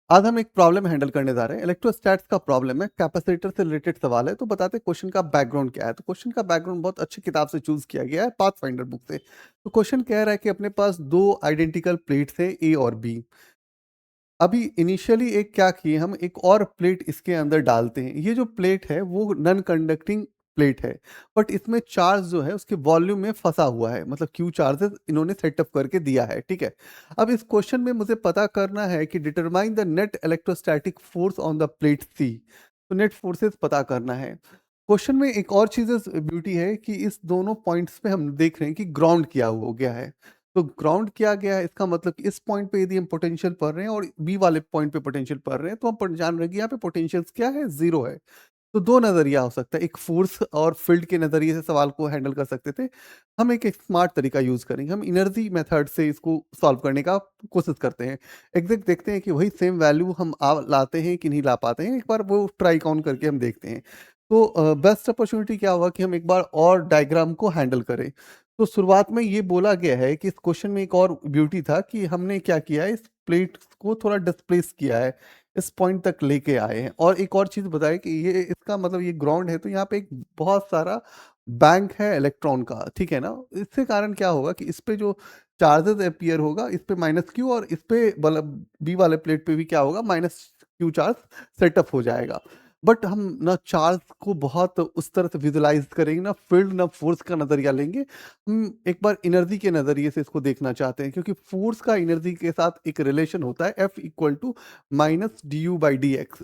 आज हम एक प्रॉब्लम हैंडल करने जा रहे हैं। इलेक्ट्रोस्टैट्स का प्रॉब्लम है, कैपेसिटर से रिलेटेड सवाल है। तो बताते हैं क्वेश्चन का बैकग्राउंड क्या है। तो क्वेश्चन का बैकग्राउंड बहुत अच्छी किताब से चूज किया गया है, पाथफाइंडर बुक से। तो क्वेश्चन कह रहा है कि अपने पास दो आइडेंटिकल प्लेट्स हैं, ए और बी। अभी इनिशियली एक क्या किए, हम एक और प्लेट इसके अंदर डालते हैं। ये जो प्लेट है वो नॉन कंडक्टिंग प्लेट है, बट इसमें चार्ज जो है उसके वॉल्यूम में फंसा हुआ है, मतलब क्यू चार्जेस इन्होंने सेटअप करके दिया है। ठीक है, अब इस क्वेश्चन में मुझे पता करना है कि determine the net electrostatic force on the plate C. तो नेट फोर्सेस पता करना है। क्वेश्चन में एक और चीज ब्यूटी है कि इस दोनों पॉइंट्स पे हम देख रहे हैं कि ग्राउंड किया हो गया है। तो ग्राउंड किया गया है, इसका मतलब कि इस पॉइंट पे यदि हम पोटेंशियल पढ़ रहे हैं और बी वाले पॉइंट पे पोटेंशियल पढ़ रहे हैं, तो हम जान रहे हैं कि यहाँ पे पोटेंशियल क्या है, जीरो है। तो दो नजरिया हो सकता है, एक फोर्स और फील्ड के नजरिए से सवाल को हैंडल कर सकते थे। हम एक स्मार्ट तरीका यूज करेंगे, हम एनर्जी मेथड से इसको सॉल्व करने का कोशिश करते हैं। एग्जैक्ट देखते हैं कि वही सेम वैल्यू हम लाते हैं कि नहीं ला पाते हैं। एक बार वो ट्राई काउंट करके हम देखते हैं। तो बेस्ट अपॉर्चुनिटी क्या होगा कि हम एक बार और डायग्राम को हैंडल करें। तो शुरुआत में ये बोला गया है कि इस क्वेश्चन में एक और ब्यूटी था कि हमने क्या किया है, इस प्लेट को थोड़ा डिस्प्लेस किया है, इस पॉइंट तक लेके आए हैं। और एक और चीज बताए कि ये इसका मतलब ये ग्राउंड है, तो यहाँ पे एक बहुत सारा बैंक है इलेक्ट्रॉन का। ठीक है ना, इससे कारण क्या होगा कि इस पे जो चार्जेस अपीयर होगा, इस पे माइनस क्यू, और इस पे मतलब बी वाले प्लेट पे भी क्या होगा, माइनस क्यू चार्ज सेटअप हो जाएगा। बट हम ना चार्ज को बहुत उस तरह से विजुलाइज करेंगे, ना फील्ड ना फोर्स का नजरिया लेंगे। हम एक बार एनर्जी के नजरिए से इसको देखना चाहते हैं, क्योंकि फोर्स का एनर्जी के साथ एक रिलेशन होता है, F equal to minus d u by d x.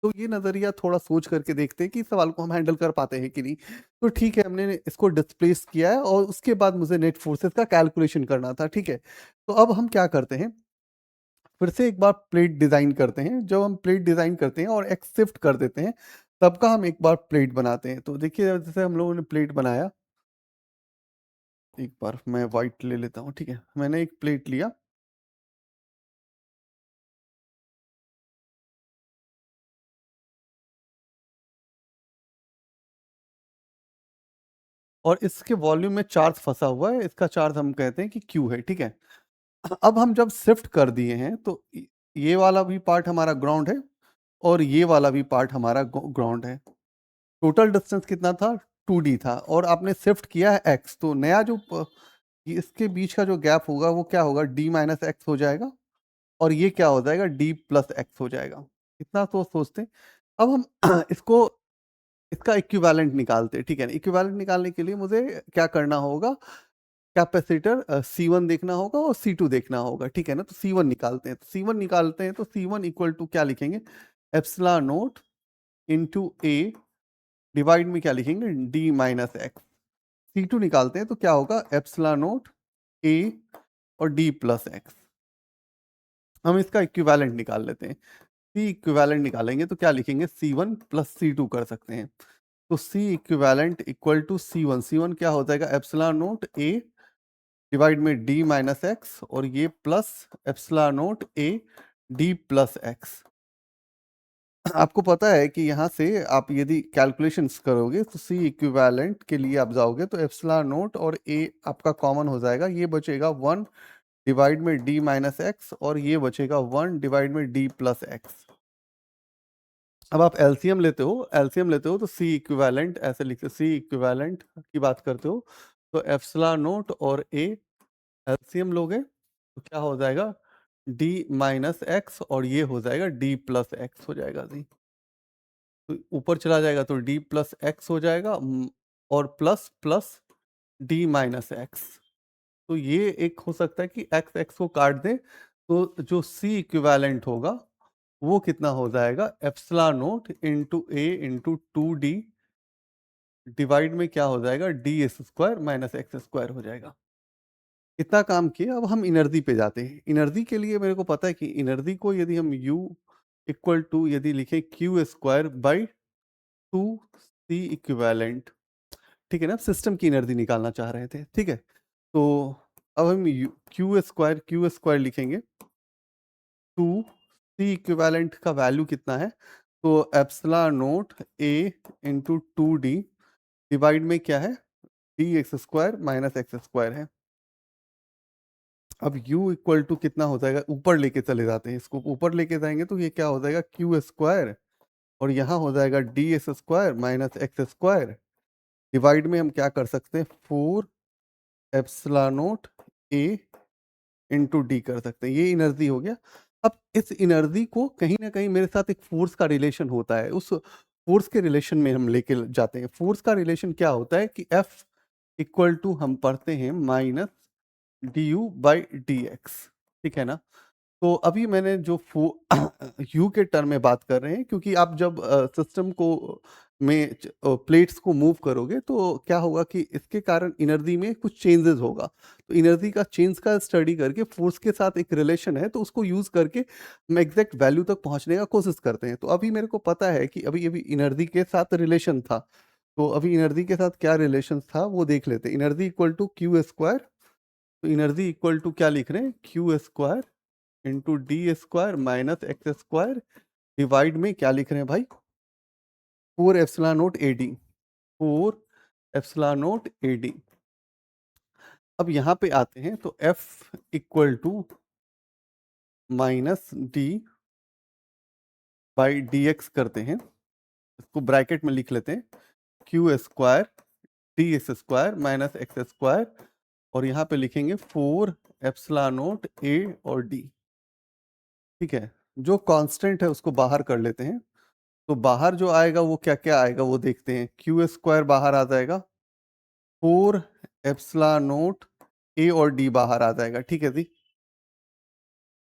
तो ये नजरिया थोड़ा सोच करके देखते हैं कि इस सवाल को हम हैंडल कर पाते हैं कि नहीं। तो ठीक है, हमने इसको डिस्प्लेस किया है और उसके बाद मुझे नेट फोर्सेस का कैलकुलेशन करना था। ठीक है, तो अब हम क्या करते हैं, फिर से एक बार प्लेट डिजाइन करते हैं। जब हम प्लेट डिजाइन करते हैं और एक शिफ्ट कर देते हैं, तब का हम एक बार प्लेट बनाते हैं। तो देखिए, जैसे हम लोगों ने प्लेट बनाया, एक बार मैं व्हाइट ले लेता हूँ। ठीक है, मैंने एक प्लेट लिया और इसके वॉल्यूम में चार्ज फंसा हुआ है, इसका चार्ज हम कहते हैं कि क्यू है। ठीक है, अब हम जब शिफ्ट कर दिए हैं, तो ये वाला भी पार्ट हमारा ग्राउंड है और ये वाला भी पार्ट हमारा ग्राउंड है। टोटल डिस्टेंस कितना था, 2d था, और आपने शिफ्ट किया है x। तो नया जो इसके बीच का जो गैप होगा वो क्या होगा, d माइनस एक्स हो जाएगा, और ये क्या हो जाएगा, d प्लस एक्स हो जाएगा। इतना तो सोचते हैं। अब हम इसको, इसका इक्विवेलेंट निकालते हैं। ठीक है ना, इक्विवेलेंट निकालने के लिए मुझे क्या करना होगा, कैपेसिटर C1 देखना होगा और C2 देखना होगा। ठीक है ना, तो C1 निकालते हैं। तो C1 निकालते हैं, तो C1 इक्वल टू क्या लिखेंगे, एप्सिलॉन नोट इनटू ए, डिवाइड में क्या लिखेंगे, d माइनस एक्स। C2 निकालते हैं, तो क्या होगा, एप्सिलॉन नोट ए और d प्लस एक्स। हम इसका इक्विवेलेंट निकाल लेते हैं। C इक्विवेलेंट निकालेंगे तो क्या लिखेंगे, C1 प्लस C2 कर सकते हैं। तो C equivalent equal to C1, C1 क्या हो जाएगा, एप्सिलॉन नोट ए डिवाइड में d माइनस एक्स, और ये प्लस एप्सिलॉन नोट ए d प्लस एक्स। आपको पता है कि यहाँ से आप यदि कैलकुलेशंस करोगे, तो C इक्विवेलेंट के लिए आप जाओगे तो एप्सिलॉन नोट और A आपका कॉमन हो जाएगा, ये बचेगा 1 डिवाइड में d माइनस एक्स, और ये बचेगा 1 डिवाइड में d प्लस एक्स। अब आप एलसीएम लेते हो, एलसीएम लेते हो तो C इक्विवेलेंट ऐसे लिखते हो, C इक्विवेलेंट की बात करते हो, तो एप्सिलॉन नोट और A एलसीएम लोगे तो क्या हो जाएगा, d माइनस एक्स, और ये हो जाएगा d प्लस एक्स हो जाएगा जी। तो ऊपर चला जाएगा तो d प्लस एक्स हो जाएगा, और plus plus d minus x. तो ये एक हो सकता है कि x x को काट दें, तो जो C इक्विवेलेंट होगा वो कितना हो जाएगा, एप्सिलॉन नोट इंटू ए इंटू 2d, डिवाइड में क्या हो जाएगा, D x square minus x square हो जाएगा। इतना काम किए, अब हम इनर्जी पे जाते हैं। इनर्जी के लिए मेरे को पता है कि इनर्जी को यदि हम U इक्वल टू यदि लिखें Q square by 2C equivalent. ठीक है ना, सिस्टम की एनर्जी निकालना चाह रहे थे। ठीक है, तो अब हम क्यू स्क्वायर लिखेंगे, 2C इक्विवेलेंट का वैल्यू कितना है, तो epsilon note A into 2d, divide में क्या है, D x square minus x square है। अब u इक्वल टू कितना हो जाएगा, ऊपर लेके चले जाते हैं इसको, ऊपर लेके जाएंगे तो ये क्या हो जाएगा क्यू स्क्वायर, और यहाँ हो जाएगा D s square minus x square. Divide में हम क्या कर सकते हैं, 4 epsilon not a into D कर सकते हैं। ये एनर्जी हो गया। अब इस एनर्जी को कहीं ना कहीं मेरे साथ एक फोर्स का रिलेशन होता है, उस फोर्स के रिलेशन में हम लेके जाते हैं। फोर्स का रिलेशन क्या होता है कि F इक्वल टू हम पढ़ते हैं minus d u by d x, ठीक है ना। तो अभी मैंने जो यू के टर्म में बात कर रहे हैं, क्योंकि आप जब सिस्टम को में प्लेट्स को मूव करोगे तो क्या होगा कि इसके कारण एनर्जी में कुछ चेंजेस होगा। तो एनर्जी का चेंज का स्टडी करके फोर्स के साथ एक रिलेशन है, तो उसको यूज करके हम एग्जैक्ट वैल्यू तक पहुंचने का कोशिश करते हैं। तो अभी मेरे को पता है कि अभी अभी एनर्जी के साथ रिलेशन था, तो अभी एनर्जी के साथ क्या रिलेशन था वो देख लेते हैं। Energy equal to q square, तो एनर्जी इक्वल टू क्या लिख रहे हैं, q square into d square minus x square, divide में क्या लिख रहे हैं भाई, 4 epsilon note a d, 4 epsilon note a d. अब यहाँ पे आते हैं तो F equal to minus d by d x करते हैं, इसको ब्रैकेट में लिख लेते हैं, q square d s square minus x square, और यहाँ पे लिखेंगे 4 एप्सिलॉन नोट ए और डी, ठीक है। जो कांस्टेंट है उसको बाहर कर लेते हैं, तो बाहर जो आएगा वो क्या क्या आएगा वो देखते हैं। क्यू स्क्वायर बाहर आ जाएगा, 4 एप्सिलॉन नोट ए और डी बाहर आ जाएगा, ठीक है जी,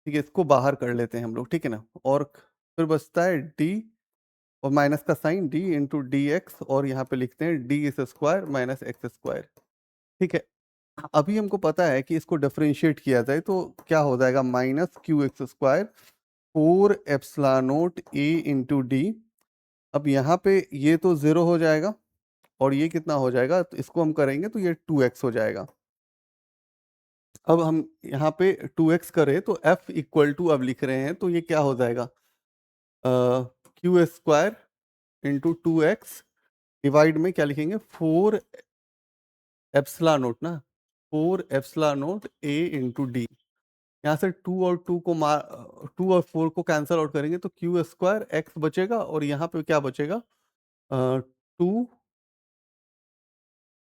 ठीक है, इसको बाहर कर लेते हैं हम लोग, ठीक है ना। और फिर बचता है डी और माइनस का sign, d into d x, और यहाँ पे लिखते हैं d s square minus x square, ठीक है। अभी हमको पता है कि इसको डिफरेंशिएट किया जाए तो क्या हो जाएगा, minus Q X square 4 epsilon note A into D. अब यहाँ पे ये तो जीरो हो जाएगा, और ये कितना हो जाएगा, तो इसको हम करेंगे तो ये 2x हो जाएगा। अब हम यहाँ पे 2x करें तो F इक्वल टू अब लिख रहे हैं तो ये क्या हो जाएगा, Q square into 2x, divide में क्या लिखेंगे, 4 एप्सिलॉन नोट ना, 4 epsilon note a into D. यहाँ से 2 और 2 को 2 और 4 को कैंसिल आउट करेंगे तो क्यू स्क्वायर एक्स बचेगा, और यहाँ पे क्या बचेगा, 2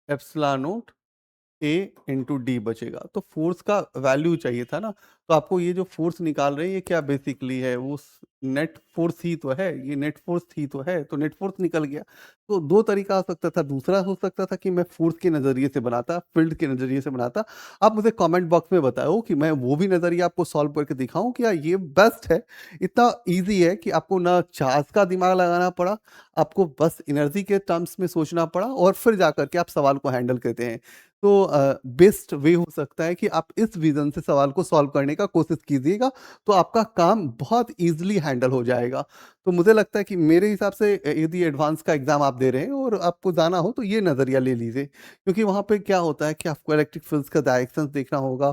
epsilon note A into D बचेगा। तो फोर्स का वैल्यू चाहिए था ना, तो आपको ये जो फोर्स निकाल रहे हैं ये क्या बेसिकली है, वो नेट फोर्स ही तो है, ये नेट फोर्स ही तो है, तो नेट फोर्स निकल गया। तो दो तरीका हो सकता था, दूसरा हो सकता था कि मैं फोर्स के नज़रिए से बनाता, फील्ड के नज़रिए से बनाता। आप मुझे कमेंट बॉक्स में बताओ कि मैं वो भी नज़रिया आपको सॉल्व करके दिखाऊं, क्या ये बेस्ट है। इतना ईजी है कि आपको ना चार्ज का दिमाग लगाना पड़ा, आपको बस एनर्जी के टर्म्स में सोचना पड़ा, और फिर जाकर के आप सवाल को हैंडल करते हैं। तो बेस्ट वे हो सकता है कि आप इस विजन से सवाल को सॉल्व करने का कोशिश कीजिएगा, तो आपका काम बहुत इजीली हैंडल हो जाएगा। तो मुझे लगता है कि मेरे हिसाब से यदि एडवांस का एग्जाम आप दे रहे हैं और आपको जाना हो तो ये नज़रिया ले लीजिए, क्योंकि वहाँ पे क्या होता है कि आपको इलेक्ट्रिक फील्ड्स का डायरेक्शन देखना होगा,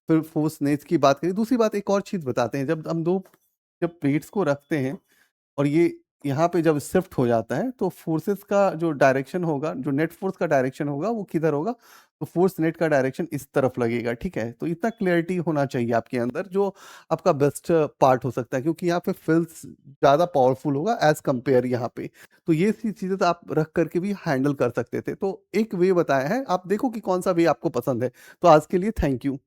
फिर फोर्स नेच की बात करें। दूसरी बात एक और चीज़ बताते हैं, जब प्लेट्स को रखते हैं और ये यहाँ पे जब शिफ्ट हो जाता है तो फोर्सेस का जो डायरेक्शन होगा, जो नेट फोर्स का डायरेक्शन होगा वो किधर होगा, तो फोर्स नेट का डायरेक्शन इस तरफ लगेगा, ठीक है। तो इतना क्लियरिटी होना चाहिए आपके अंदर, जो आपका बेस्ट पार्ट हो सकता है, क्योंकि यहाँ पे फील्ड्स ज़्यादा पावरफुल होगा एज कंपेयर यहाँ पे। तो ये सी चीज़ें तो आप रख करके भी हैंडल कर सकते थे। तो एक वे बताया है, आप देखो कि कौन सा वे आपको पसंद है। तो आज के लिए थैंक यू।